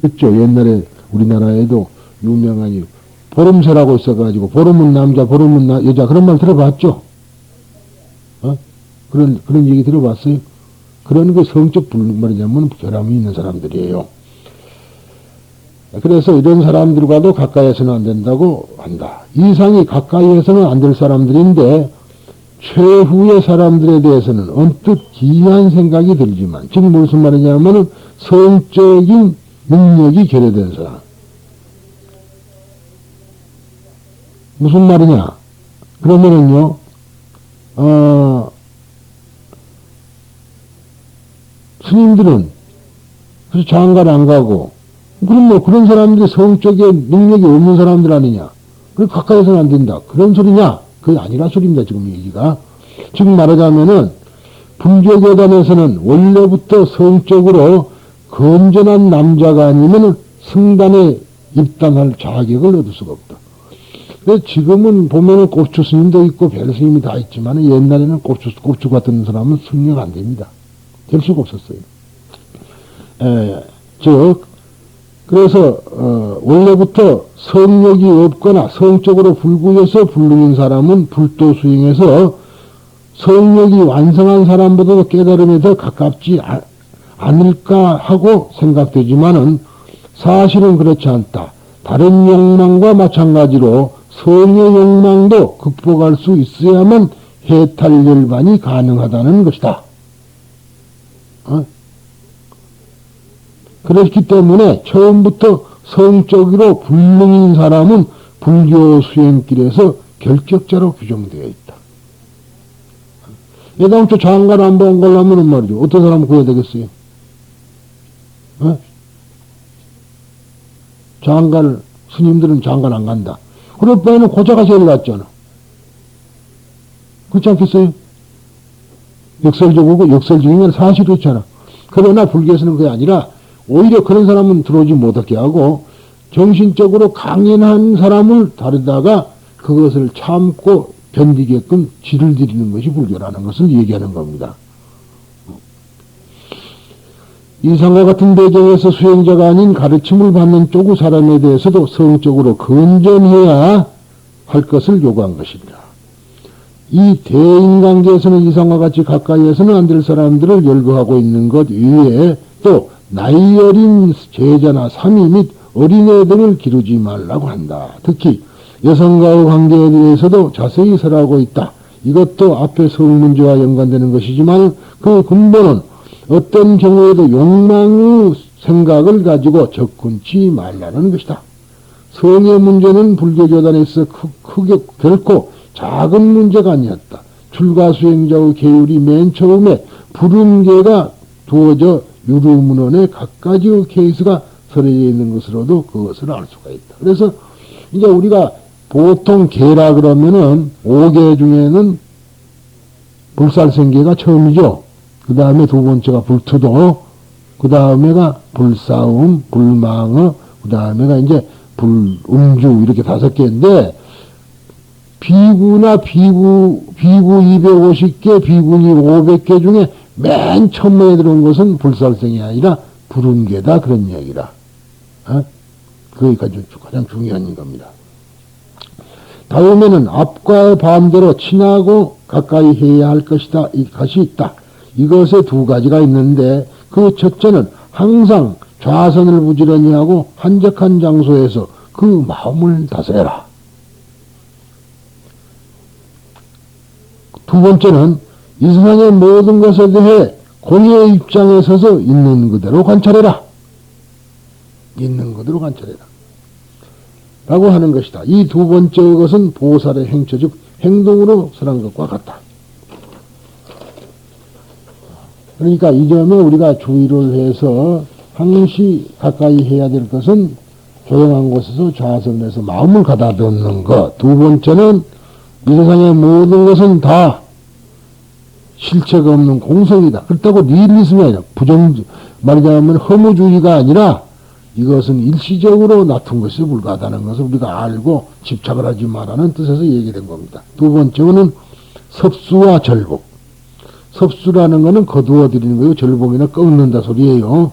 그렇죠. 옛날에 우리나라에도 유명한 보름새라고 있어가지고 보름은 남자, 보름은 여자 그런 말 들어봤죠? 어? 그런 얘기 들어봤어요? 그런 그 성적 불능 말이냐면 결함이 있는 사람들이에요. 그래서 이런 사람들과도 가까이해서는 안 된다고 한다. 이상이 가까이해서는 안 될 사람들인데 최후의 사람들에 대해서는 언뜻 기이한 생각이 들지만 지금 무슨 말이냐면은 성적인 능력이 결여된 사람. 무슨 말이냐? 그러면은요, 스님들은 그래서 장가를 안 가고 그럼 뭐 그런 사람들이 성적인 능력이 없는 사람들 아니냐? 그래 가까이서는 안 된다. 그런 소리냐? 그게 아니라 소리입니다. 지금 얘기가. 지금 말하자면은 불교교단에서는 원래부터 성적으로 건전한 남자가 아니면 승단에 입단할 자격을 얻을 수가 없다. 근데 지금은 보면은 꼽추 스님도 있고 별 스님이 다 있지만 옛날에는 꼽추 같은 사람은 승려가 안 됩니다. 될 수가 없었어요. 즉 그래서 원래부터 성욕이 없거나 성적으로 불구해서 불능인 사람은 불도 수행해서 성욕이 완성한 사람보다도 깨달음에 더 가깝지 않을까 하고 생각되지만은 사실은 그렇지 않다. 다른 욕망과 마찬가지로 성의 욕망도 극복할 수 있어야만 해탈 열반이 가능하다는 것이다. 그렇기 때문에 처음부터 성적으로 불능인 사람은 불교 수행길에서 결격자로 규정되어 있다. 예당초 장가를 안 본 걸라면 말이죠. 어떤 사람은 구해야 되겠어요? 장가를, 스님들은 장가를 안 간다. 그럴 바에는 고자가 제일 낫잖아. 그렇지 않겠어요? 역설적인 건 사실 그렇잖아. 그러나 불교에서는 그게 아니라 오히려 그런 사람은 들어오지 못하게 하고 정신적으로 강인한 사람을 다루다가 그것을 참고 견디게끔 지를 들이는 것이 불교라는 것을 얘기하는 겁니다. 이상과 같은 배경에서 수행자가 아닌 가르침을 받는 쪽의 사람에 대해서도 성적으로 건전해야 할 것을 요구한 것입니다. 이 대인관계에서는 이상과 같이 가까이에서는 안 될 사람들을 열거하고 있는 것 이외에 또 나이 어린 제자나 사미 및 어린애들을 기르지 말라고 한다. 특히 여성과의 관계에 대해서도 자세히 설하고 있다. 이것도 앞에 성문제와 연관되는 것이지만 그 근본은 어떤 경우에도 욕망의 생각을 가지고 접근치 말라는 것이다. 성의 문제는 불교교단에서 크게 결코 작은 문제가 아니었다. 출가수행자의 계율이 맨 처음에 불음계가 두어져 유루문헌에 각가지의 케이스가 서려져 있는 것으로도 그것을 알 수가 있다. 그래서 이제 우리가 보통 계라 그러면은 5계 중에는 불살생계가 처음이죠. 그 다음에 두 번째가 불투도, 그 다음에가 불싸움, 불망어, 그 다음에가 이제 불음주 이렇게 5개인데 비구나 비구 250개, 비구니 500개 중에 맨 처음에 들어온 것은 불살생이 아니라 불운계다 그런 이야기라. 그게 가장 중요한 겁니다. 다음에는 앞과 반대로 친하고 가까이 해야 할 것이다. 것이 있다. 이것에 두 가지가 있는데 그 첫째는 항상 좌선을 부지런히 하고 한적한 장소에서 그 마음을 다스려라. 두 번째는 이 세상의 모든 것에 대해 공의 입장에 서서 있는 그대로 관찰해라. 있는 그대로 관찰해라. 라고 하는 것이다. 이 두 번째 것은 보살의 행처, 즉 행동으로 설한 것과 같다. 그러니까 이 점에 우리가 주의를 해서 항시 가까이 해야 될 것은 조용한 곳에서 좌선해서 마음을 가다듬는 것. 두 번째는 이 세상의 모든 것은 다 실체가 없는 공성이다. 그렇다고 니힐리즘이 아니라 말하자면 허무주의가 아니라 이것은 일시적으로 나쁜 것이 불가하다는 것을 우리가 알고 집착을 하지 말라는 뜻에서 얘기된 겁니다. 두 번째는 섭수와 절복. 섭수라는 것은 거두어 드리는 거예요. 절복이나 꺾는다 소리예요.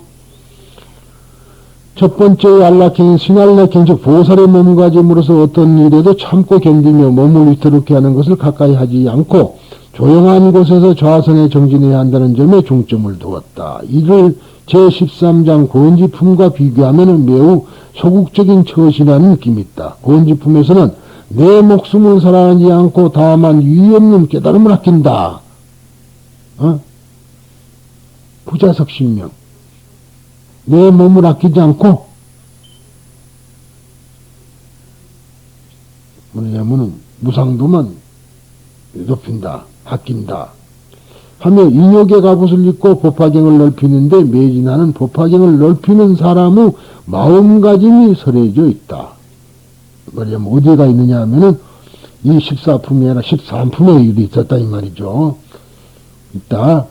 첫 번째 안락행인 신안락행, 즉 보살의 몸가짐으로서 어떤 일에도 참고 견디며 몸을 위태롭게 하는 것을 가까이 하지 않고 조용한 곳에서 좌선에 정진해야 한다는 점에 중점을 두었다. 이를 제13장 고언지품과 비교하면 매우 소극적인 처신이라는 느낌이 있다. 고언지품에서는 내 목숨을 사랑하지 않고 다만 유의없는 깨달음을 아낀다. 부자석신명. 내 몸을 아끼지 않고 뭐냐면은 무상도만 높인다, 아낀다 하며 인욕의 갑옷을 입고 법화경을 넓히는데 매진하는 법화경을 넓히는 사람의 마음가짐이 설해져 있다. 뭐냐면 어디가 있느냐 하면은 이 14품이 아니라 13품의 일이 있었다 이 말이죠. 있다.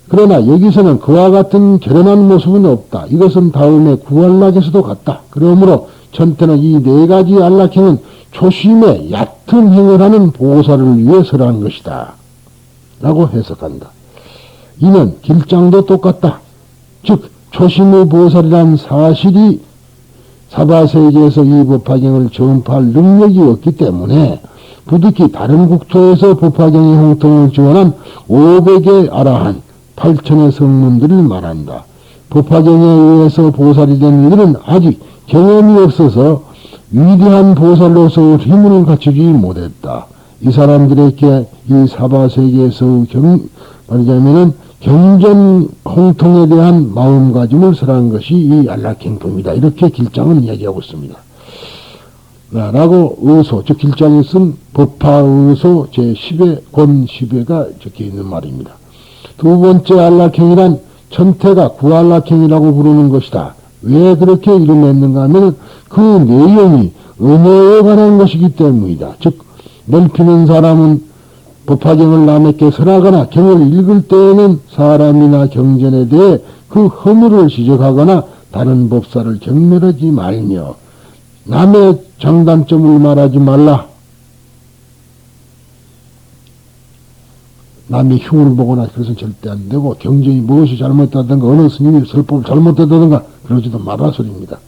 그러나 여기서는 그와 같은 결연한 모습은 없다. 이것은 다음에 구안락에서도 같다. 그러므로 전태는 이 네 가지 안락행은 초심에 얕은 행을 하는 보살을 위해 설한 것이다. 라고 해석한다. 이는 길장도 똑같다. 즉 초심의 보살이란 사실이 사바세계에서 이 법화경을 전파할 능력이 없기 때문에 부득이 다른 국토에서 법화경의 형통을 지원한 500의 아라한 8천의 성문들을 말한다. 법화경에 의해서 보살이 된 이들은 아직 경험이 없어서 위대한 보살로서 힘을 갖추지 못했다. 이 사람들에게 이 사바세계에서 말하자면은 경전 홍통에 대한 마음가짐을 설한 것이 이 안락행품이다. 이렇게 길장은 이야기하고 있습니다. 라고 의소, 즉 길장이 쓴 법화의소 제10회 권 10회가 적혀 있는 말입니다. 두 번째 안락행이란 천태가 구안락행이라고 부르는 것이다. 왜 그렇게 이름을 했는가 하면 그 내용이 언어에 관한 것이기 때문이다. 즉 넓히는 사람은 법화경을 남에게 설하거나 경을 읽을 때에는 사람이나 경전에 대해 그 허물을 지적하거나 다른 법사를 경멸하지 말며 남의 장단점을 말하지 말라. 남의 흉을 보거나 그것은 절대 안 되고 경전이 무엇이 잘못됐든가 어느 스님이 설법을 잘못됐다든가 그러지도 말아 소리입니다.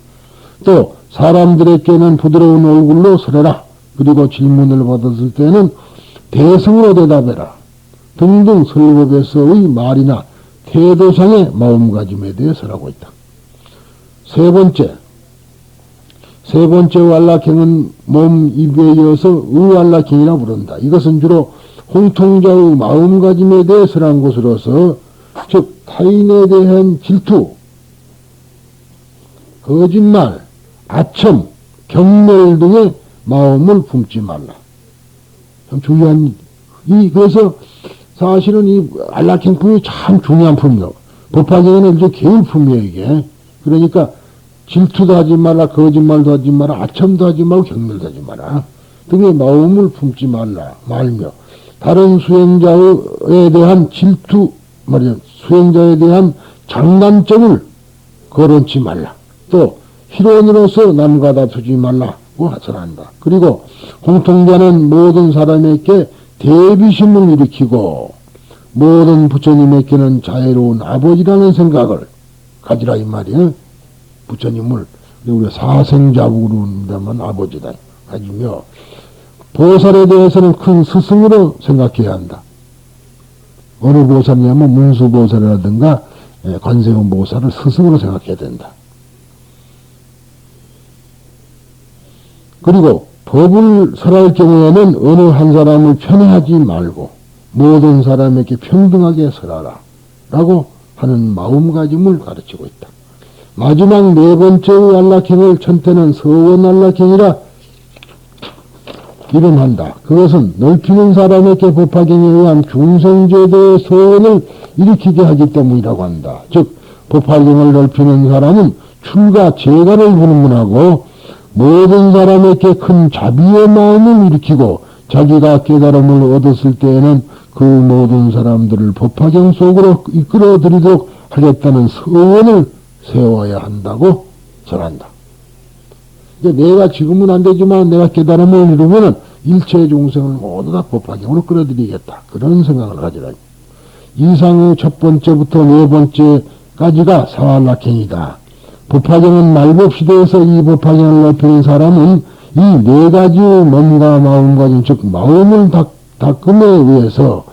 또 사람들에게는 부드러운 얼굴로 설해라. 그리고 질문을 받았을 때는 대성으로 대답해라. 등등 설법에서의 말이나 태도상의 마음가짐에 대해 설하고 있다. 세 번째 안락행은 몸, 입에 이어서 의안락행이라 부른다. 이것은 주로 홍통자의 마음가짐에 대해 설한 것으로서 즉 타인에 대한 질투, 거짓말, 아첨, 경멸 등의 마음을 품지 말라. 참 중요한 그래서 사실은 이 안락행품이 참 중요한 품이요. 법화경에는 이제 계율품이에요 이게. 그러니까 질투도 하지 마라, 거짓말도 하지 마라, 아첨도 하지 말고 경멸도 하지 마라 등의 마음을 품지 말며 다른 수행자에 대한 질투 말이야 수행자에 대한 장단점을 거론치 말라. 또 희론으로서 남과 다투지 말라고 하선한다. 그리고 홍통자는 모든 사람에게 대비심을 일으키고 모든 부처님에게는 자애로운 아버지라는 생각을 가지라 이 말이야. 부처님을 우리가 사생자부로 한다면 아버지다 가지며 보살에 대해서는 큰 스승으로 생각해야 한다. 어느 보살이냐면 문수보살이라든가 관세음 보살을 스승으로 생각해야 된다. 그리고 법을 설할 경우에는 어느 한 사람을 편애하지 말고 모든 사람에게 평등하게 설하라 라고 하는 마음가짐을 가르치고 있다. 마지막 네 번째의 안락행을 천태는 서원안락행이라 이름한다. 그것은 넓히는 사람에게 법화경에 의한 중생제도의 서원을 일으키게 하기 때문이라고 한다. 즉 법화경을 넓히는 사람은 출가 제가를 불문하고 모든 사람에게 큰 자비의 마음을 일으키고 자기가 깨달음을 얻었을 때에는 그 모든 사람들을 법화경 속으로 이끌어들이도록 하겠다는 서원을 세워야 한다고 전한다. 내가 지금은 안 되지만 내가 깨달음을 이루면은 일체 중생을 모두 다 법화경으로 끌어들이겠다. 그런 생각을 가지라. 이상의 첫 번째부터 네 번째까지가 사안락행이다. 법화경은 말법시대에서 이 법화경을 높이는 사람은 이 네 가지의 몸과 마음과 즉 마음을 닦음에 의해서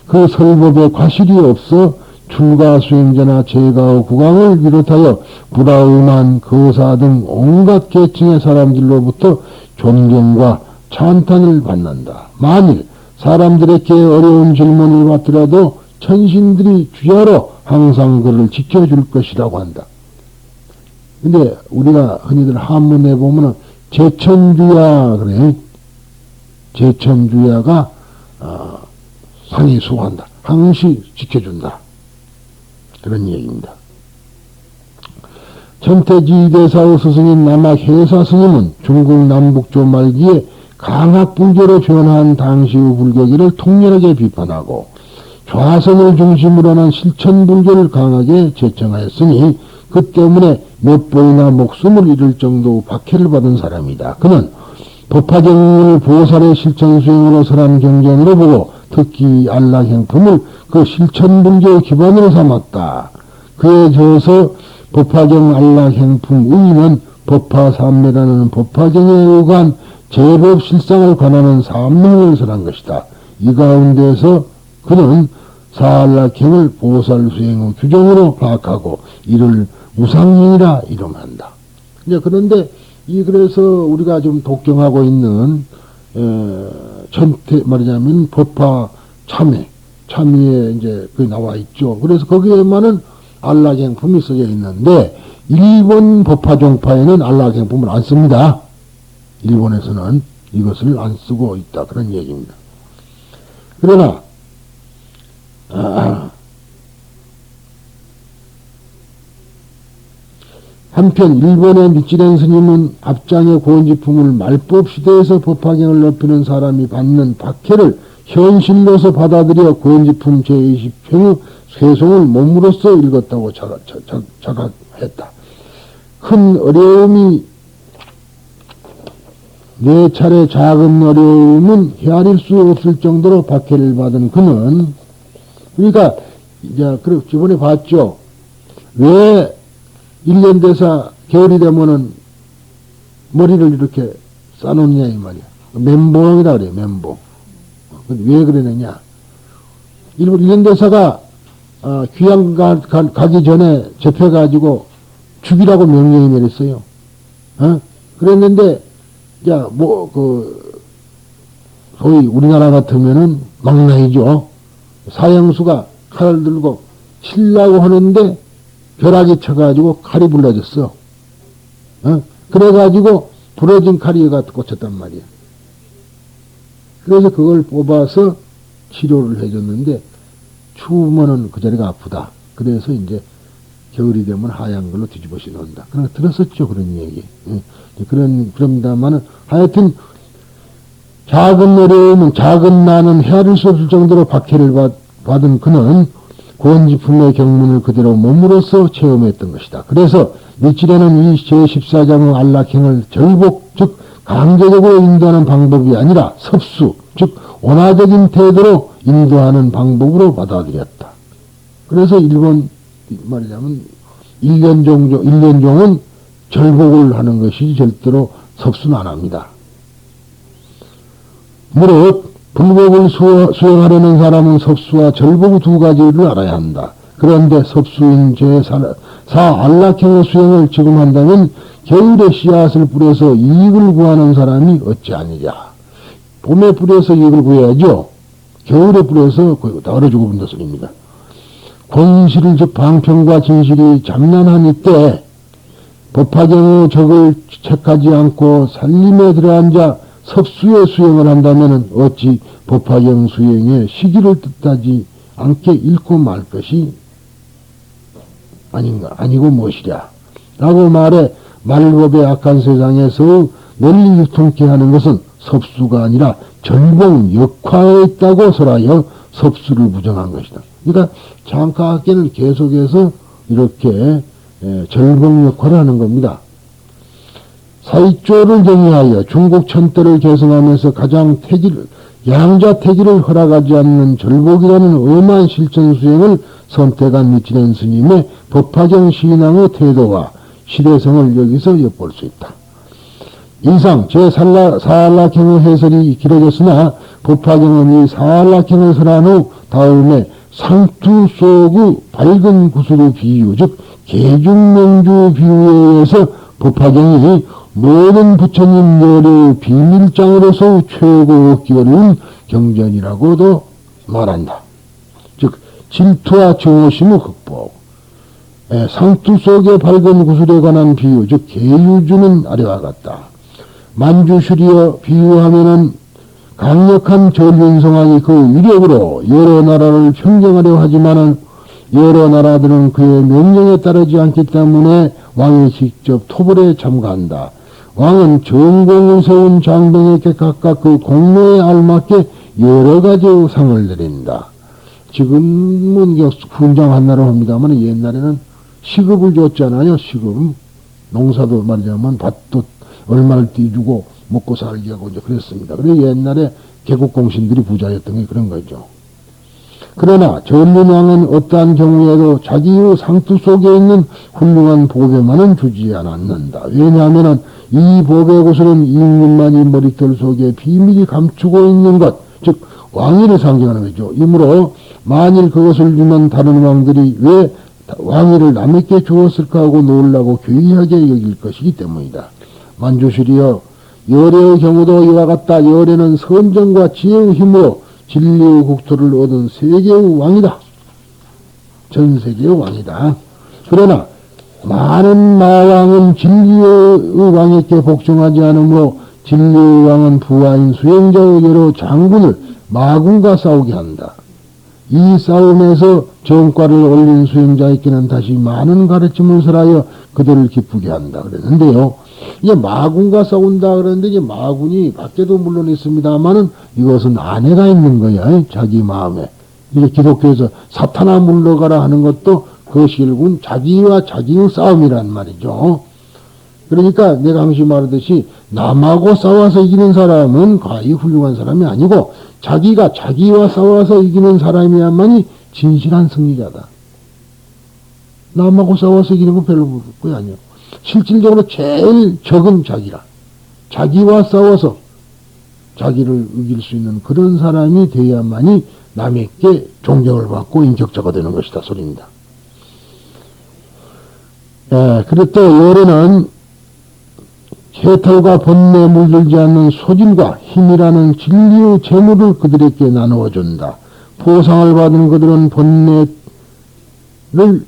그 설법에 과실이 없어 출가 수행자나 제가의 국왕을 비롯하여 불화음한 거사 등 온갖 계층의 사람들로부터 존경과 찬탄을 받는다. 만일 사람들에게 어려운 질문을 받더라도 천신들이 주야로 항상 그를 지켜줄 것이라고 한다. 근데 우리가 흔히들 한문에 보면은 제천주야 그래. 제천주야가 상이 수호한다. 항시 지켜준다. 그런 얘기입니다. 천태지대사의 스승인 남학해사 스님은 중국 남북조 말기에 강학불교로 변한 당시의 불교계를 통렬하게 비판하고 좌선을 중심으로 하는 실천불교를 강하게 제청하였으니 그 때문에 몇 번이나 목숨을 잃을 정도 박해를 받은 사람이다. 그는 법화경을 보살의 실천수행으로 설한 경전으로 보고 특히 안락행품을 그 실천불교 기반으로 삼았다. 그에 저어서 법화경 안락행품 의의는 법화삼매라는 법화경에 의한 제법 실상을 관하는 삼명을 설한 것이다. 이 가운데서 그는 사안락행을 보살수행의 규정으로 파악하고 이를 우상행이라 이름한다. 이제 그런데 그래서 우리가 좀 독경하고 있는 말하자면 법화 참의에 이제 그 나와 있죠. 그래서 거기에만은 안락행품이 써져 있는데 일본 법화종파에는 안락행품을 안 씁니다. 일본에서는 이것을 안 쓰고 있다. 그런 얘기입니다. 그러나 한편 일본의 니치렌 스님은 앞장의 고원지품을 말법시대에서 법화경을 높이는 사람이 받는 박해를 현실로서 받아들여 고원지품 제20편의 쇠송을 몸으로써 읽었다고 자각했다. 큰 어려움이 네 차례 작은 어려움은 헤아릴 수 없을 정도로 박해를 받은 그는 그러니까 이제 그래 저번에 봤죠. 왜 1년 대사 겨울이 되면은 머리를 이렇게 싸놓느냐 이 말이야. 멘봉이라 그래. 멘봉. 왜 그러느냐. 일본 1년 대사가 귀양 가기 전에 접해가지고 죽이라고 명령이 내렸어요. 그랬는데 소위 우리나라 같으면은 망나이죠. 사형수가 칼을 들고 치려고 하는데 벼락이 쳐가지고 칼이 불러졌어. 그래가지고 부러진 칼이 꽂혔단 말이야. 그래서 그걸 뽑아서 치료를 해줬는데 추우면은 그 자리가 아프다. 그래서 이제 겨울이 되면 하얀 걸로 뒤집어서 놓는다. 그런 거 들었었죠. 그런 얘기. 그럽니다만은 하여튼 작은 어려움은 작은 난은 헤아릴 수 없을 정도로 박해를 받은 그는 고원지품의 경문을 그대로 몸으로써 체험했던 것이다. 그래서 니치레는 이 제14장의 안락행을 절복, 즉 강제적으로 인도하는 방법이 아니라 섭수, 즉 원화적인 태도로 인도하는 방법으로 받아들였다. 그래서 일본 말하자면 일련종은 절복을 하는 것이 절대로 섭수는 안 합니다. 무릇 불법을 수행하려는 사람은 섭수와 절복 두 가지를 알아야 한다. 그런데 섭수인 제4 안락행의 수행을 지금 한다면 겨울에 씨앗을 뿌려서 이익을 구하는 사람이 어찌하느냐. 봄에 뿌려서 이익을 구해야죠. 겨울에 뿌려서 다 얼어 죽어본다 소리입니다. 권실을 즉 방편과 진실이 잠난한 이때 법화경의 적을 책하지 않고 살림에 들어앉아 섭수의 수행을 한다면 어찌 법화경 수행의 시기를 뜻하지 않게 잃고 말 것이 아니고 무엇이랴. 라고 말해 말법의 악한 세상에서 널리 유통케 하는 것은 섭수가 아니라 절복 역화에 있다고 설하여 섭수를 부정한 것이다. 그러니까 장가학계는 계속해서 이렇게 절복 역화를 하는 겁니다. 사이조를 정의하여 중국 천대를 계승하면서 가장 양자태기를 허락하지 않는 절복이라는 엄한 실천수행을 선택한 니치렌 스님의 법화경 신앙의 태도와 시대성을 여기서 엿볼 수 있다. 이상 제4한락형의 해설이 길어졌으나 법화경은 이 사한락형을 설한 후 다음에 상투 속의 밝은 구슬의 비유, 즉 계중명주 비유에 의해서 법화경이 모든 부처님 열의 비밀장으로서 최고 얻기 어려운 경전이라고도 말한다. 즉 질투와 정오심의 극복, 상투 속의 밝은 구슬에 관한 비유, 즉 계유주는 아래와 같다. 만주슈리어 비유하면은 강력한 전륜성왕이 그 위력으로 여러 나라를 평정하려 하지만은 여러 나라들은 그의 명령에 따르지 않기 때문에 왕이 직접 토벌에 참가한다. 왕은 전공을 세운 장병에게 각각 그 공로에 알맞게 여러 가지의 상을 내린다. 지금은 훈장 한나라 합니다만 옛날에는 시급을 줬잖아요. 시급. 농사도 말하자면 밭도 얼마를 띄주고 먹고 살게 하고 이제 그랬습니다. 그래서 옛날에 개국공신들이 부자였던 게 그런 거죠. 그러나 전륜왕은 어떠한 경우에도 자기의 상투 속에 있는 훌륭한 보배만은 주지 않았는다. 왜냐하면 이 보배 구슬은 임금만이 머리털 속에 비밀이 감추고 있는 것, 즉 왕위를 상징하는 거죠. 이므로 만일 그것을 주면 다른 왕들이 왜 왕위를 남에게 주었을까 하고 놀라고 괴이하게 여길 것이기 때문이다. 만주슈리여 열애의 경우도 이와 같다. 열애는 선정과 지혜의 힘으로 진리의 국토를 얻은 세계의 왕이다. 전 세계의 왕이다. 그러나 많은 마왕은 진리의 왕에게 복종하지 않으므로 진리의 왕은 부하인 수행자의 여러 장군을 마군과 싸우게 한다. 이 싸움에서 정과를 올린 수행자에게는 다시 많은 가르침을 설하여 그들을 기쁘게 한다 그랬는데요. 이제 마군과 싸운다 그러는데 이제 마군이 밖에도 물론 있습니다만은 이것은 아내가 있는 거야. 자기 마음에. 이제 기독교에서 사탄아 물러가라 하는 것도 그것이 결국은 자기와 자기의 싸움이란 말이죠. 그러니까 내가 항상 말하듯이 남하고 싸워서 이기는 사람은 과히 훌륭한 사람이 아니고 자기가 자기와 싸워서 이기는 사람이야만이 진실한 승리자다. 남하고 싸워서 이기는 건 별로 모를 거야, 아니요. 실질적으로 제일 적은 자기라. 자기와 싸워서 자기를 이길 수 있는 그런 사람이 돼야만이 남에게 존경을 받고 인격자가 되는 것이다, 소리입니다. 그리고 또 열애는 해탈과 번뇌에 물들지 않는 소질과 힘이라는 진리의 재물을 그들에게 나누어 준다. 보상을 받은 그들은 번뇌를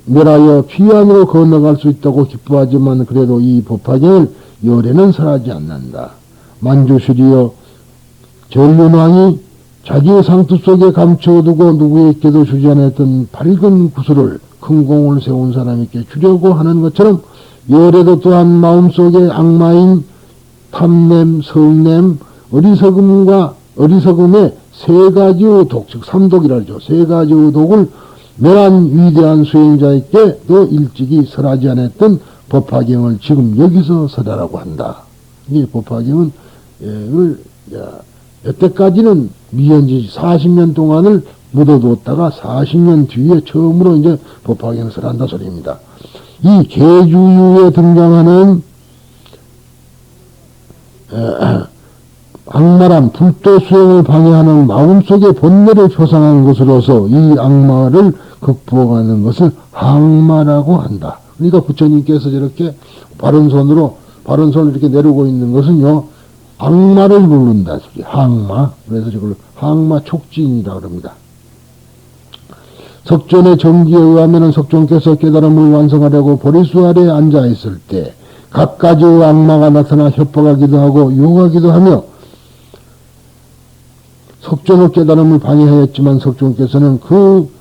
멸하여 귀환으로 건너갈 수 있다고 기뻐하지만 그래도 이 법화경을 열애는 설하지 않는다. 만주슈리여 전륜왕이 자기의 상투 속에 감춰두고 누구에게도 주지 않았던 밝은 구슬을 큰 공을 세운 사람에게 주려고 하는 것처럼 열애도 또한 마음속에 악마인 탐냄, 성냄, 어리석음의 세 가지의 독, 즉 삼독이라 하죠. 세 가지의 독을 멸한 위대한 수행자에게도 일찍이 설하지 않았던 법화경을 지금 여기서 설하라고 한다. 이 법화경은 여태까지는 미연지 40년 동안을 묻어두었다가 40년 뒤에 처음으로 이제 법화경을 설한다 소리입니다. 이 계주유에 등장하는 악마란 불도 수행을 방해하는 마음속의 본내를 표상한 것으로서 이 악마를 극복하는 것을 항마라고 한다. 그러니까 부처님께서 저렇게 바른 손을 이렇게 내리고 있는 것은요, 악마를 누른다. 항마. 그래서 저걸 항마 촉진이라고 합니다. 석존의 정기에 의하면 석존께서 깨달음을 완성하려고 보리수 아래에 앉아 있을 때 각가지의 악마가 나타나 협박하기도 하고 유혹하기도 하며 석존의 깨달음을 방해하였지만 석존께서는 그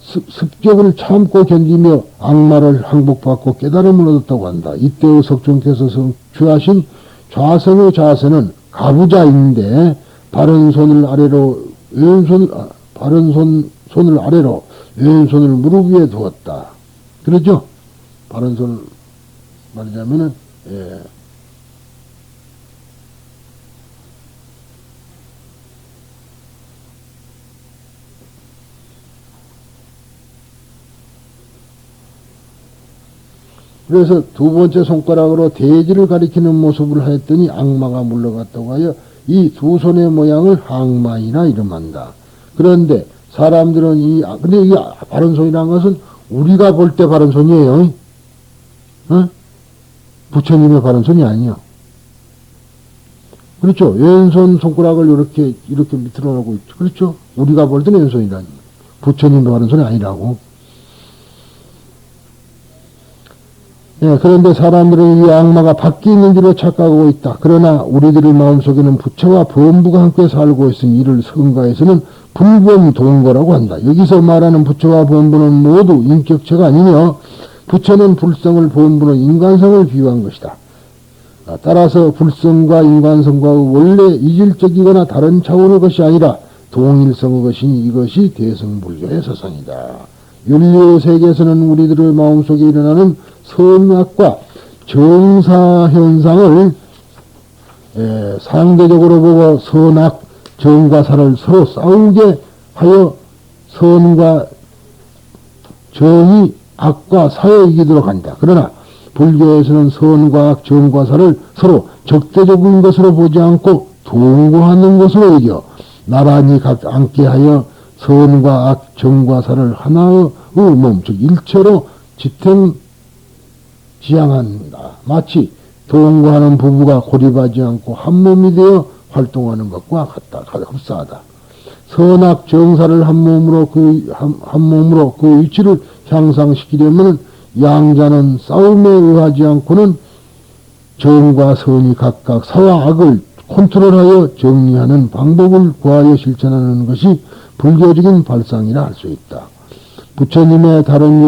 습격을 참고 견디며 악마를 항복받고 깨달음을 얻었다고 한다. 이때의 석존께서 성취하신 좌선의 자세는 가부좌인데 바른 손을 아래로 왼손을 무릎 위에 두었다. 그러죠? 바른 손을 말하자면은 그래서 두 번째 손가락으로 대지를 가리키는 모습을 하였더니 악마가 물러갔다고 하여 이 두 손의 모양을 항마이나 이름한다. 그런데 사람들은 근데 이 바른 손이라는 것은 우리가 볼 때 바른 손이에요. 어? 부처님의 바른 손이 아니요. 그렇죠. 왼손 손가락을 이렇게 밑으로 놓고 있죠. 그렇죠. 우리가 볼 때는 왼손이라니. 부처님의 바른 손이 아니라고. 예, 그런데 사람들은 이 악마가 밖에 있는 줄로 착각하고 있다. 그러나 우리들의 마음속에는 부처와 범부가 함께 살고 있으니 이를 성가에서는 불범동거라고 한다. 여기서 말하는 부처와 범부는 모두 인격체가 아니며 부처는 불성을, 범부는 인간성을 비유한 것이다. 따라서 불성과 인간성과 원래 이질적이거나 다른 차원의 것이 아니라 동일성의 것이니 이것이 대성불교의 서성이다. 윤리 세계에서는 우리들의 마음속에 일어나는 선악과 정사 현상을 상대적으로 보고 선악, 정과 사를 서로 싸우게 하여 선과 정이 악과 사에 이기도록 한다. 그러나 불교에서는 선과 악, 정과 사를 서로 적대적인 것으로 보지 않고 동거하는 것으로 여겨 나란히 앉게 하여 선과 악, 정과 사를 하나의 몸, 즉 일체로 지향한다. 마치 동거하는 부부가 고립하지 않고 한 몸이 되어 활동하는 것과 같다. 흡사하다. 선악 정사를 한 몸으로 그 위치를 향상시키려면 양자는 싸움에 의하지 않고는 정과 선이 각각 사와 악을 컨트롤하여 정리하는 방법을 구하여 실천하는 것이 불교적인 발상이라 할 수 있다. 부처님의 다른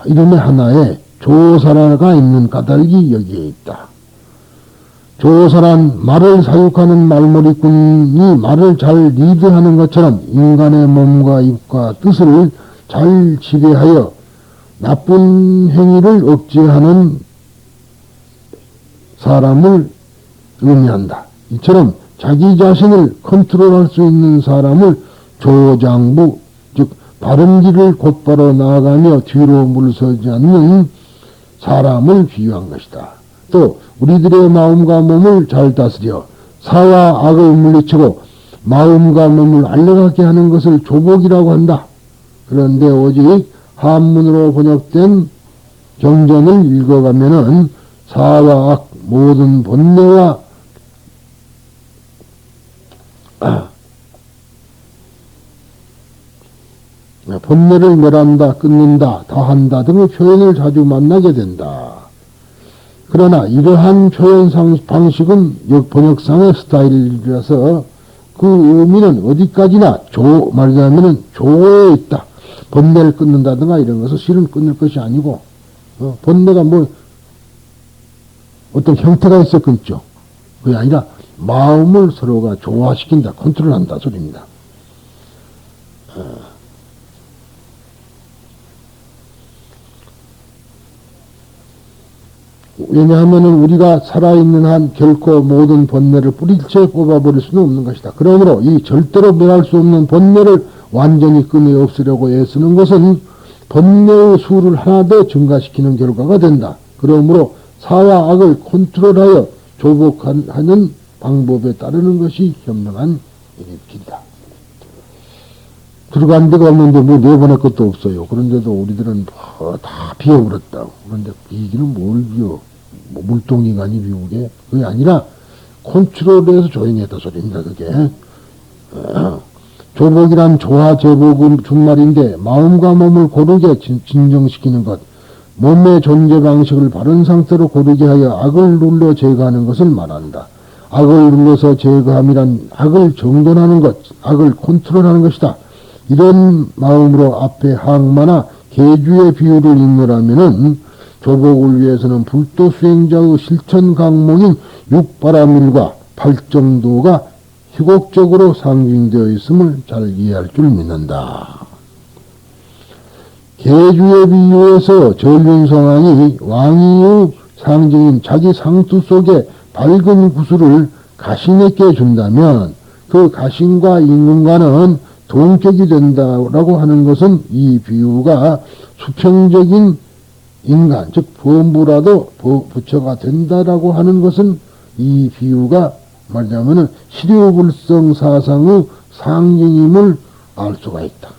이름의 하나에 조사라가 있는 까닭이 여기에 있다. 조사란 말을 사육하는 말머리꾼이 말을 잘 리드하는 것처럼 인간의 몸과 입과 뜻을 잘 지배하여 나쁜 행위를 억제하는 사람을 의미한다. 이처럼 자기 자신을 컨트롤할 수 있는 사람을 조장부, 즉 바른 길을 곧바로 나아가며 뒤로 물서지 않는 사람을 비유한 것이다. 또 우리들의 마음과 몸을 잘 다스려 사와 악을 물리치고 마음과 몸을 알려가게 하는 것을 조복이라고 한다. 그런데 오직 한문으로 번역된 경전을 읽어가면은 사와 악 모든 본내와 본내를 멸한다, 끊는다, 다한다 등의 표현을 자주 만나게 된다. 그러나 이러한 표현 방식은 번역상의 스타일이라서 그 의미는 어디까지나 말하자면 조에 있다. 번뇌를 끊는다든가 이런 것은 실은 끊을 것이 아니고, 번뇌가 어떤 형태가 있어 끊죠. 그게 아니라 마음을 서로가 조화시킨다, 컨트롤한다 소리입니다. 왜냐하면 우리가 살아있는 한 결코 모든 번뇌를 뿌리채 뽑아버릴 수는 없는 것이다. 그러므로 이 절대로 멸할 수 없는 번뇌를 완전히 끊어 없애려고 애쓰는 것은 번뇌의 수를 하나 더 증가시키는 결과가 된다. 그러므로 사와 악을 컨트롤하여 조복하는 방법에 따르는 것이 현명한 일이다. 들어간 데가 없는데 내보낼 것도 없어요. 그런데도 우리들은 다 비워버렸다고. 그런데 비기는 뭘 비워? 물동인간이 비우게? 그게 아니라 컨트롤해서 조용했다 소리입니다. 그게. 조복이란 조화 제복은 준말인데 마음과 몸을 고르게 진정시키는 것, 몸의 존재 방식을 바른 상태로 고르게 하여 악을 눌러 제거하는 것을 말한다. 악을 눌러서 제거함이란 악을 정돈하는 것, 악을 컨트롤하는 것이다. 이런 마음으로 앞에 항마나 계주의 비유를 읽노라면은 조복을 위해서는 불도 수행자의 실천 강목인 육바라밀과 발정도가 희곡적으로 상징되어 있음을 잘 이해할 줄 믿는다. 계주의 비유에서 전륜성왕이 왕위의 상징인 자기 상투 속에 밝은 구슬을 가신에게 준다면 그 가신과 임금과는 동격이 된다라고 하는 것은 이 비유가 수평적인 인간, 즉 범부라도 부처가 된다라고 하는 것은 이 비유가 말하자면은 실효불성 사상의 상징임을 알 수가 있다.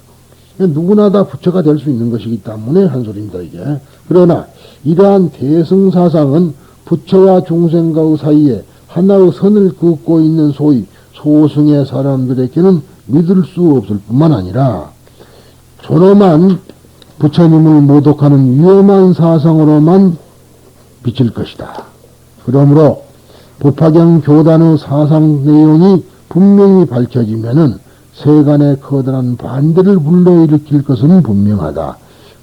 누구나 다 부처가 될 수 있는 것이기 때문에 한 소리입니다, 이게. 그러나 이러한 대승사상은 부처와 중생과의 사이에 하나의 선을 긋고 있는 소위 소승의 사람들에게는 믿을 수 없을 뿐만 아니라 존엄한 부처님을 모독하는 위험한 사상으로만 비칠 것이다. 그러므로 법화경 교단의 사상 내용이 분명히 밝혀지면은 세간의 커다란 반대를 불러일으킬 것은 분명하다.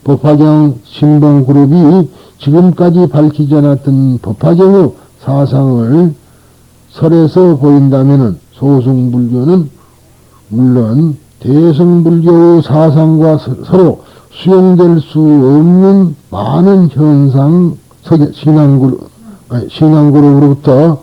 법화경 신봉그룹이 지금까지 밝히지 않았던 법화경의 사상을 설에서 보인다면은 소승불교는 물론 대승불교의 사상과 서로 수용될 수 없는 많은 현상, 신앙그룹으로부터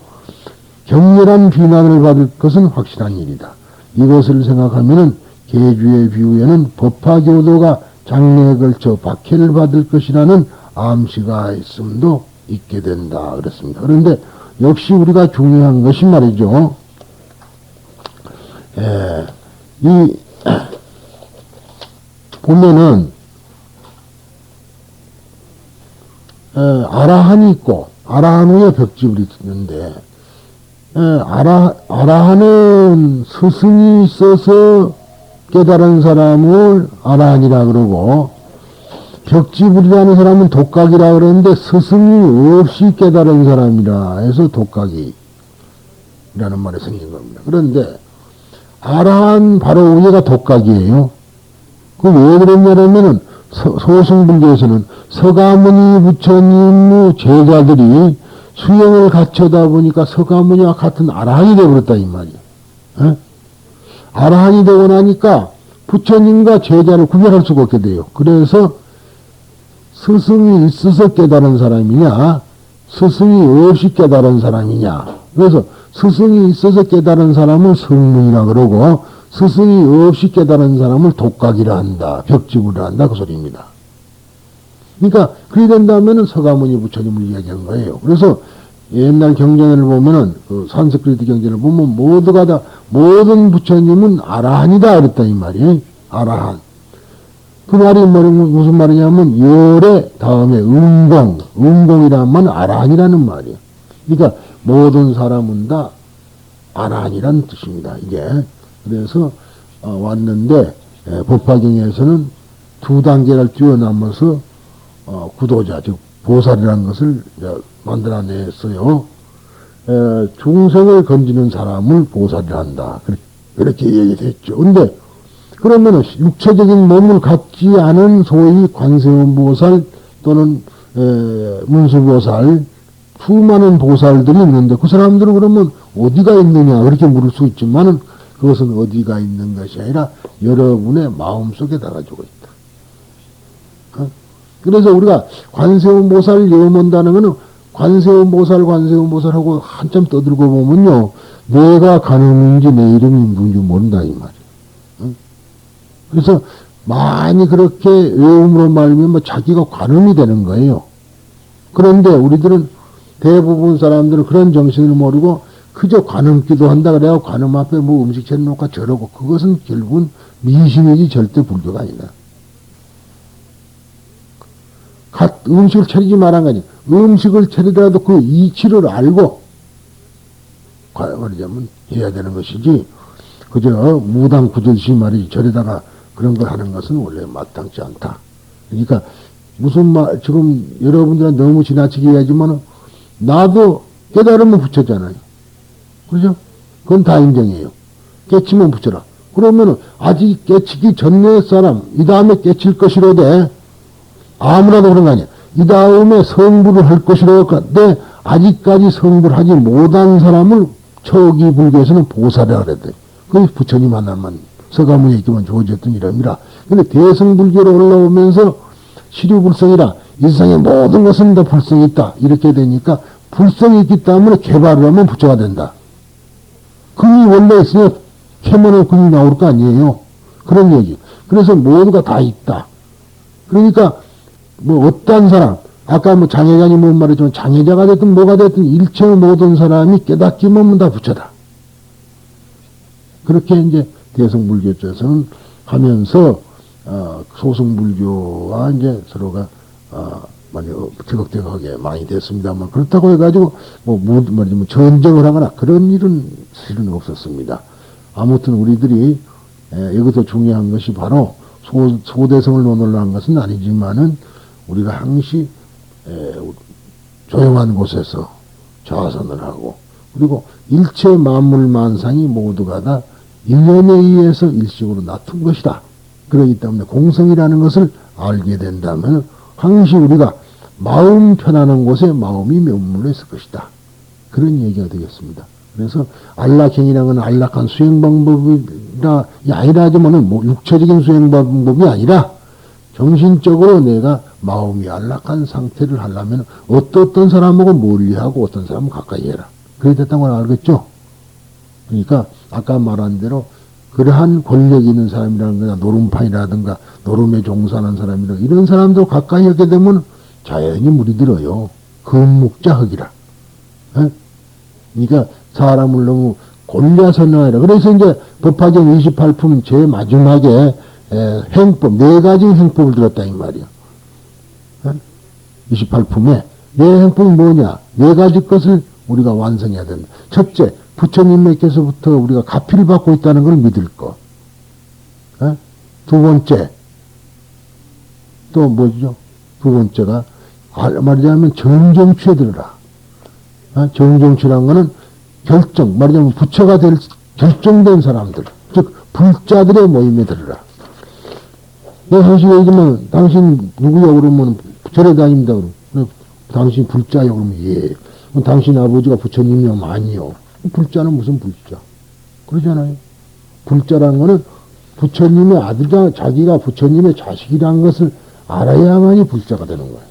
격렬한 비난을 받을 것은 확실한 일이다. 이것을 생각하면은 계주의 비유에는 법화교도가 장래에 걸쳐 박해를 받을 것이라는 암시가 있음도 있게 된다 그랬습니다. 그런데 역시 우리가 중요한 것이 말이죠. 보면은 아라한이 있고 아라한 후에 벽집을 있는데 아라한은 스승이 있어서 깨달은 사람을 아라한이라 그러고 벽지불이라는 사람은 독각이라 그러는데 스승이 없이 깨달은 사람이라 해서 독각이라는 말이 생긴 겁니다. 그런데 아라한 바로 위에가 독각이에요. 그 왜 그랬냐면은 소승불교에서는 서가모니 부처님의 제자들이 수행을 갖춰다 보니까 서가모니와 같은 아라한이 되어버렸다 이 말이야. 에? 아라한이 되고 나니까 부처님과 제자를 구별할 수가 없게 돼요. 그래서 스승이 있어서 깨달은 사람이냐 스승이 없이 깨달은 사람이냐. 그래서 스승이 있어서 깨달은 사람은 성문이라 그러고 스승이 없이 깨달은 사람을 독각이라 한다. 벽지구라 한다. 그 소리입니다. 그러니까 그리 된다면은 서가모니 부처님을 이야기한 거예요. 그래서 옛날 경전을 보면은 그 산스크리트 경전을 보면 모두가 다 모든 부처님은 아라한이다 그랬다 이 말이. 아라한. 그 말이 무슨 말이냐면 열의 다음에 음공이라는 말은 아라한이라는 말이에요. 그러니까 모든 사람은 다 아라한이라는 뜻입니다. 이게. 그래서 왔는데 법화경에서는 두 단계를 뛰어넘어서 구도자 즉 보살이라는 것을 만들어냈어요. 중생을 건지는 사람을 보살이라 한다. 그렇게 얘기됐죠. 근데 그러면은 육체적인 몸을 갖지 않은 소위 관세음보살 또는 문수보살 수많은 보살들이 있는데 그 사람들은 그러면 어디가 있느냐 그렇게 물을 수 있지만은 그것은 어디가 있는 것이 아니라 여러분의 마음속에 달아주고 있다. 그래서 우리가 관세음보살 염원다는 것은 관세음보살하고 한참 떠들고 보면요 내가 가늠인지 내 이름이 뭔지 모른다 이 말이에요. 그래서 많이 그렇게 외움으로 말미암아 자기가 관음이 되는 거예요. 그런데 우리들은 대부분 사람들은 그런 정신을 모르고 그저 관음기도 한다 그래야 관음 앞에 뭐 음식 차려놓고 저러고 그것은 결국은 미신이지 절대 불교가 아니다. 음식을 차리지 말한 거니 음식을 차리더라도 그 이치를 알고 말하자면 해야 되는 것이지 그저 무당 구절시 말이지 저리다가 그런 걸 하는 것은 원래 마땅치 않다. 그러니까 무슨 말 지금 여러분들은 너무 지나치게 얘기하지만 나도 깨달으면 부처잖아요. 그죠? 그건 다 인정해요. 깨치면 부처라. 그러면은 아직 깨치기 전에 사람 이 다음에 깨칠 것이로되 아무나도 그런 거 아니야. 이 다음에 성불을 할 것이로되 아직까지 성불하지 못한 사람을 초기 불교에서는 보살이라 그랬대. 그게 부처님 하나만 서가모니에 있기만 주어졌던 이름이라. 근데 대승불교로 올라오면서 시류불성이라 이 세상의 모든 것은 다 불성이 있다. 이렇게 되니까 불성이 있기 때문에 개발을 하면 부처가 된다. 금이 원래 있으면 캐면은 금이 나올 거 아니에요. 그런 얘기. 그래서 모두가 다 있다. 그러니까 뭐 어떠한 사람 아까 뭐 장애자니 뭔 말이지만 장애자가 됐든 뭐가 됐든 일체의 모든 사람이 깨닫기만 하면 다 부처다. 그렇게 이제 대승불교 쪽에서는 하면서 소승불교와 이제 서로가 많이 티격태격하게 많이 됐습니다만 그렇다고 해가지고 말하자면 전쟁을 하거나 그런 일은 실은 없었습니다. 아무튼 우리들이 여기서 중요한 것이 바로 소대성을 논으로 한 것은 아니지만은 우리가 항시 조용한 곳에서 좌선을 하고 그리고 일체 만물 만상이 모두가 다 인연에 의해서 일식으로 나툰 것이다. 그렇기 때문에 공성이라는 것을 알게 된다면 항시 우리가 마음 편안한 곳에 마음이 면물로 있을 것이다. 그런 얘기가 되겠습니다. 그래서 안락행이라는 건 안락한 수행 방법이라 아니라 하지만은 육체적인 수행 방법이 아니라 정신적으로 내가 마음이 안락한 상태를 하려면 어떤 사람하고 멀리하고 어떤 사람은 가까이 해라. 그래 됐다는 걸 알겠죠? 그러니까 아까 말한 대로 그러한 권력이 있는 사람이라는 거나 노름판이라든가 노름에 종사하는 사람이라든가 이런 사람들 가까이 하게 되면 자연히 물이 들어요. 금묵자흑이라. 그러니까 사람을 너무 골려서 넣어라. 그래서 이제 법화경 28품 제일 마지막에 행법, 4가지 행법을 들었다 이 말이야. 28품에 내 행법이 뭐냐? 4가지 것을 우리가 완성해야 된다. 첫째, 부처님께서부터 우리가 가피를 받고 있다는 걸 믿을 것. 두 번째, 또 뭐죠? 두 번째가 말하자면 정정취에 들어라. 정정취란 거는 결정, 말하자면 부처가 될 결정된 사람들, 즉 불자들의 모임에 들어라. 내가 사실 얘기하면 당신 누구야 그러면 절에 다닙니다 그러면 당신 불자요 그러면 예. 그럼 당신 아버지가 부처님이요 아니요. 불자는 무슨 불자? 그러잖아요. 불자라는 거는 부처님의 아들이자 자기가 부처님의 자식이라는 것을 알아야만이 불자가 되는 거예요.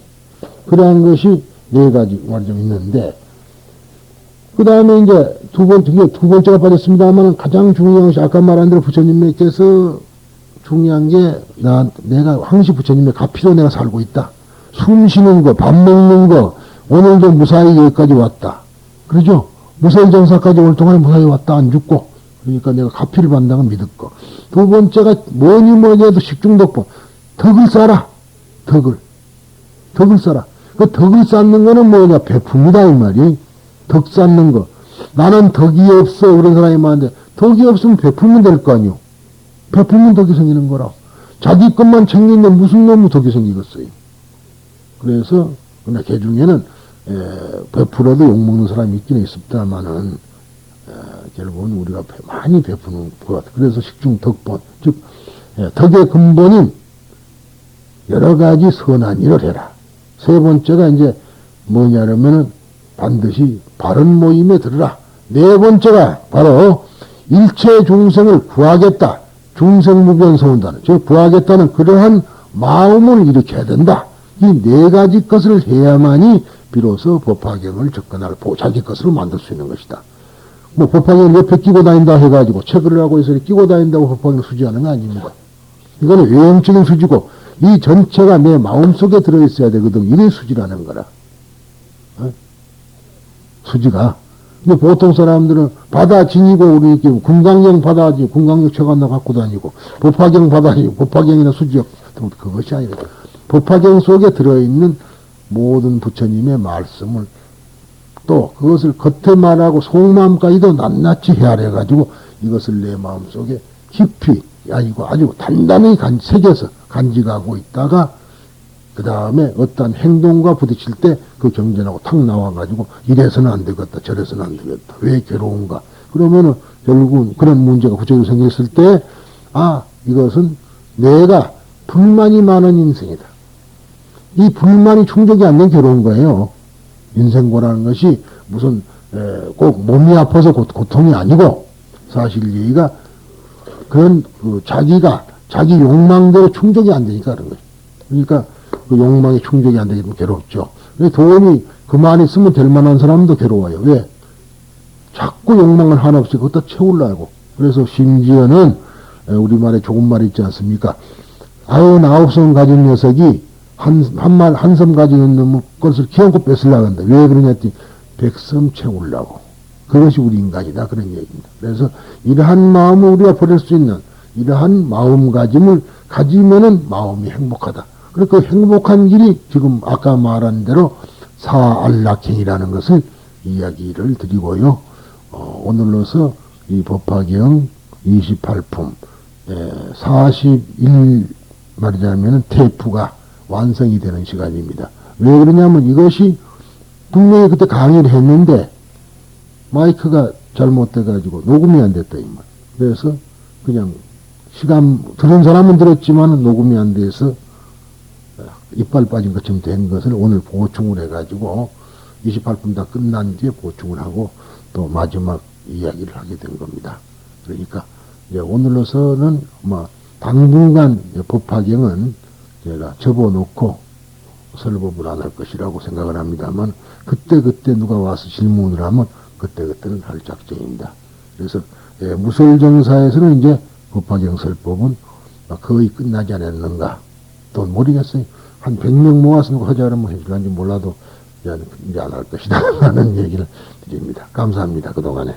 그러한 것이 4가지 말좀 있는데 그 다음에 이제 두 번째가 빠졌습니다만 가장 중요한 것이 아까 말한 대로 부처님께서 중요한 게 내가 항시 부처님의 가피로 내가 살고 있다. 숨 쉬는 거, 밥 먹는 거, 오늘도 무사히 여기까지 왔다. 그러죠? 무사히 정사까지 올 동안에 무사히 왔다. 안 죽고. 그러니까 내가 가피를 받는다는 걸 믿었고. 두 번째가 뭐니 해도 식중독보. 덕을 쌓아라. 덕을 쌓아라. 그 덕을 쌓는 거는 뭐냐? 배품이다. 이 말이. 덕 쌓는 거. 나는 덕이 없어. 그런 사람이 많은데 덕이 없으면 배품은 될 거 아니요. 배품은 덕이 생기는 거라. 자기 것만 챙기는데 무슨 놈의 덕이 생기겠어요. 그래서 그러나 개 중에는 베풀어도 욕먹는 사람이 있긴 있습니다만은 결국은 우리가 많이 베푸는 것 같아요. 그래서 식중 덕본 즉 덕의 근본인 여러 가지 선한 일을 해라. 세 번째가 이제 뭐냐면은 반드시 바른 모임에 들으라. 네 번째가 바로 일체 중생을 구하겠다. 중생무변서운다는 즉 구하겠다는 그러한 마음을 일으켜야 된다. 이 4가지 것을 해야만이 비로소 법화경을 접근할 자기 것으로 만들 수 있는 것이다. 뭐 법화경을 옆에 끼고 다닌다 해가지고 책을 하고 해서 끼고 다닌다고 법화경을 수지하는 거 아닙니까? 이거는 외형적인 수지고 이 전체가 내 마음속에 들어있어야 되거든. 이래 수지라는 거라. 수지가. 근데 보통 사람들은 바다 지니고 우리 이렇게 금강경 바다 지니고 금강경 책 하나 갖고 다니고 법화경 바다 지니고 법화경이나 수지역 그것이 아니라 법화경 속에 들어있는 모든 부처님의 말씀을 또 그것을 겉에 말하고 속마음까지도 낱낱이 헤아려가지고 이것을 내 마음속에 깊이 아니고 아주 단단히 새겨서 간직하고 있다가 그 다음에 어떠한 행동과 부딪힐 때 그 경전하고 탁 나와가지고 이래서는 안 되겠다 저래서는 안 되겠다 왜 괴로운가 그러면은 결국은 그런 문제가 구체적으로 생겼을 때 이것은 내가 불만이 많은 인생이다. 이 불만이 충족이 안 된 괴로운 거예요. 인생고라는 것이 무슨 꼭 몸이 아파서 고통이 아니고 사실 얘기가 그런 자기 욕망대로 충족이 안 되니까 그런 거예요. 그러니까 그 욕망이 충족이 안 되기 때문에 괴롭죠. 돈이 그만 있으면 될 만한 사람도 괴로워요. 왜? 자꾸 욕망을 한없이 그것다 채우려고. 그래서 심지어는 우리말에 좋은 말이 있지 않습니까? 99성 가진 녀석이 한 섬 가지고 있는 것을 기어코 뺏으려고 한다. 왜 그러냐 했더니 백섬 채우려고. 그것이 우리 인간이다. 그런 얘기입니다. 그래서 이러한 마음을 우리가 버릴 수 있는 이러한 마음가짐을 가지면은 마음이 행복하다. 그리고 그 행복한 길이 지금 아까 말한 대로 사안락행이라는 것을 이야기를 드리고요. 오늘로서 이 법화경 28품 41 말이자면 테이프가 완성이 되는 시간입니다. 왜 그러냐면 이것이 분명히 그때 강의를 했는데 마이크가 잘못돼가지고 녹음이 안 됐다 이 말. 그래서 그냥 시간 들은 사람은 들었지만 녹음이 안 돼서 이빨 빠진 것처럼 된 것을 오늘 보충을 해가지고 28분 다 끝난 뒤에 보충을 하고 또 마지막 이야기를 하게 된 겁니다. 그러니까 이제 오늘로서는 당분간 법화경은 제가 접어놓고 설법을 안 할 것이라고 생각을 합니다만 그때 누가 와서 질문을 하면 그때는 할 작정입니다. 그래서 무설정사에서는 이제 법화경 설법은 거의 끝나지 않았는가 또 모르겠어요. 한 100명 모아서 하자 그러면 해줄런지 몰라도 이제 안 할 것이다 라는 얘기를 드립니다. 감사합니다. 그동안에.